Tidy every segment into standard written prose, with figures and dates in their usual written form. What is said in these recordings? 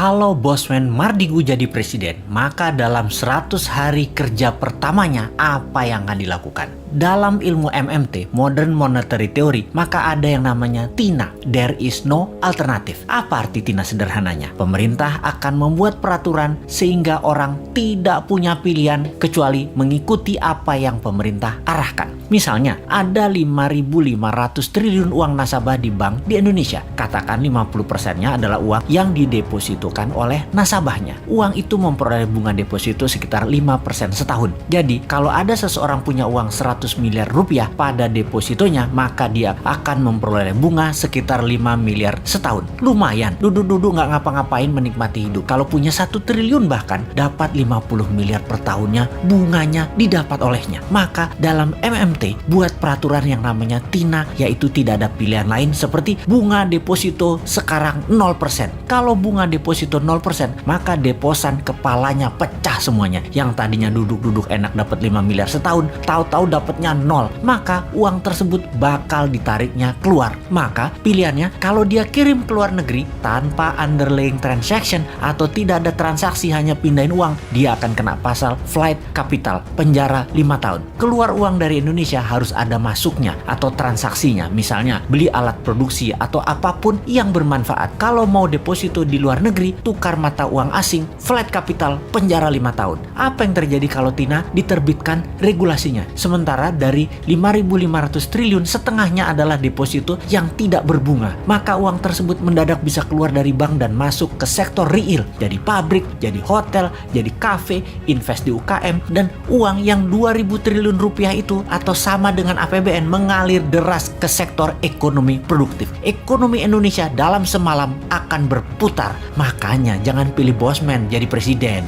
Kalau Bosman Mardigu jadi presiden, maka dalam 100 hari kerja pertamanya apa yang akan dilakukan? Dalam ilmu MMT, Modern Monetary Theory, maka ada yang namanya TINA, There is no alternative. Apa arti TINA sederhananya? Pemerintah akan membuat peraturan sehingga orang tidak punya pilihan kecuali mengikuti apa yang pemerintah arahkan. Misalnya, ada 5.500 triliun uang nasabah di bank di Indonesia. Katakan 50%-nya adalah uang yang didepositokan oleh nasabahnya. Uang itu memperoleh bunga deposito sekitar 5% setahun. Jadi, kalau ada seseorang punya uang 100 miliar rupiah pada depositonya, maka dia akan memperoleh bunga sekitar 5 miliar setahun. Lumayan, duduk-duduk nggak ngapa-ngapain menikmati hidup. Kalau punya 1 triliun bahkan, dapat 50 miliar per tahunnya, bunganya didapat olehnya. Maka dalam MMT, buat peraturan yang namanya TINA, yaitu tidak ada pilihan lain seperti bunga deposito sekarang 0%. Kalau bunga deposito 0%, maka deposan kepalanya pecah semuanya. Yang tadinya duduk-duduk enak dapat 5 miliar setahun, tahu-tahu dapatnya 0. Maka uang tersebut bakal ditariknya keluar. Maka pilihannya kalau dia kirim ke luar negeri tanpa underlying transaction atau tidak ada transaksi hanya pindahin uang, dia akan kena pasal flight capital, penjara 5 tahun. Keluar uang dari Indonesia harus ada masuknya atau transaksinya, misalnya beli alat produksi atau apapun yang bermanfaat. Kalau mau deposito di luar negeri, tukar mata uang asing, flight capital, penjara 5 tahun. Apa yang terjadi kalau TINA diterbitkan regulasinya? Sementara dari 5.500 triliun, setengahnya adalah deposito yang tidak berbunga. Maka uang tersebut mendadak bisa keluar dari bank dan masuk ke sektor real. Jadi pabrik, jadi hotel, jadi kafe, invest di UKM, dan uang yang 2.000 triliun rupiah itu atau sama dengan APBN mengalir deras ke sektor ekonomi produktif. Ekonomi Indonesia dalam semalam akan berputar. Makanya jangan pilih Bosman jadi presiden.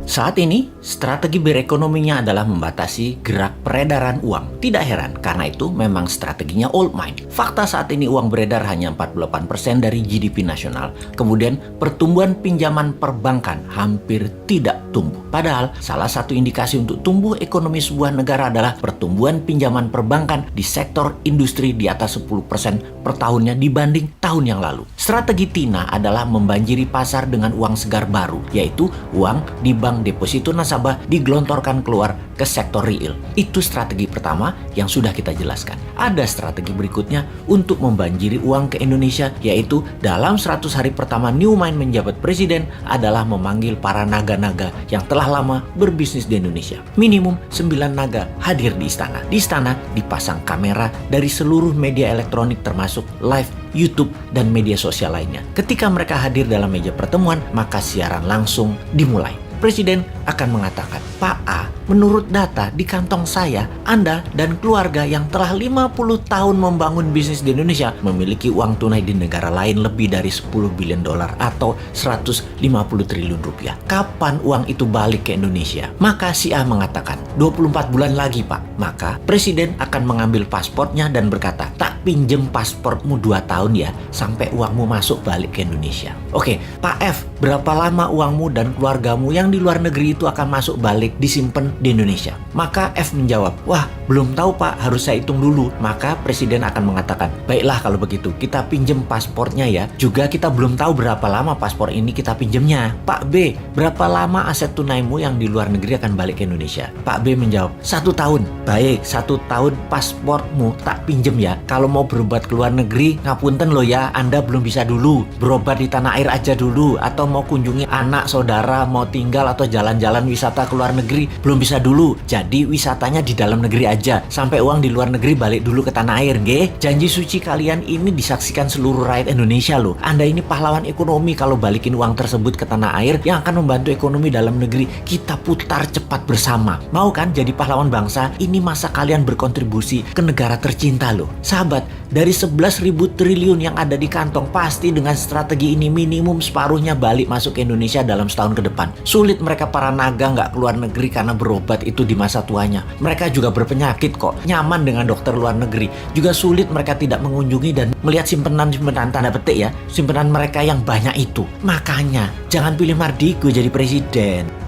Saat ini, strategi berekonominya adalah membatasi gerak peredaran uang. Tidak heran, karena itu memang strateginya old mind. Fakta saat ini uang beredar hanya 48% dari GDP nasional. Kemudian, pertumbuhan pinjaman perbankan hampir tidak tumbuh. Padahal, salah satu indikasi untuk tumbuh ekonomi sebuah negara adalah pertumbuhan pinjaman perbankan di sektor industri di atas 10% per tahunnya dibanding tahun yang lalu. Strategi TINA adalah membanjiri pasar dengan uang segar baru, yaitu uang di bank deposito nasabah digelontorkan keluar ke sektor real. Itu strategi pertama yang sudah kita jelaskan. Ada strategi berikutnya untuk membanjiri uang ke Indonesia, yaitu dalam 100 hari pertama New Mind menjabat presiden adalah memanggil para naga-naga yang telah lama berbisnis di Indonesia. Minimum 9 naga hadir di istana. Di istana dipasang kamera dari seluruh media elektronik termasuk live YouTube dan media sosial lainnya. Ketika mereka hadir dalam meja pertemuan, maka siaran langsung dimulai. Presiden akan mengatakan, Pak A, menurut data di kantong saya, Anda dan keluarga yang telah 50 tahun membangun bisnis di Indonesia memiliki uang tunai di negara lain lebih dari 10 billion dolar atau 150 triliun rupiah. Kapan uang itu balik ke Indonesia? Maka si A mengatakan, 24 bulan lagi Pak. Maka Presiden akan mengambil pasportnya dan berkata, tak pinjem pasportmu 2 tahun ya, sampai uangmu masuk balik ke Indonesia. Oke, Pak F, berapa lama uangmu dan keluargamu yang di luar negeri itu akan masuk balik disimpan di Indonesia? Maka F menjawab, wah belum tahu Pak, harus saya hitung dulu. Maka Presiden akan mengatakan, baiklah kalau begitu kita pinjem pasportnya ya. Juga kita belum tahu berapa lama paspor ini kita pinjemnya. Pak B, berapa lama aset tunaimu yang di luar negeri akan balik ke Indonesia? Pak B menjawab, 1 tahun. Baik, 1 tahun pasportmu tak pinjem ya. Kalau mau berobat ke luar negeri, ngapunten loh ya, Anda belum bisa dulu. Berobat di tanah air aja dulu. Atau mau kunjungi anak, saudara, mau tinggal atau jalan-jalan wisata ke luar negeri, belum bisa dulu. Jadi wisatanya di dalam negeri aja, sampai uang di luar negeri balik dulu ke tanah air, nggih. Janji suci kalian ini disaksikan seluruh rakyat Indonesia loh. Anda ini pahlawan ekonomi kalau balikin uang tersebut ke tanah air yang akan membantu ekonomi dalam negeri kita putar cepat bersama. Mau kan jadi pahlawan bangsa? Ini masa kalian berkontribusi ke negara tercinta loh. Sahabat, dari 11.000 triliun yang ada di kantong, pasti dengan strategi ini minimum separuhnya balik masuk ke Indonesia dalam setahun ke depan. Sulit mereka para naga nggak keluar negeri karena berobat itu di masa tuanya. Mereka juga berpenyakit kok, nyaman dengan dokter luar negeri. Juga sulit mereka tidak mengunjungi dan melihat simpenan-simpenan tanda petik ya, simpenan mereka yang banyak itu. Makanya jangan pilih Mardigu jadi presiden.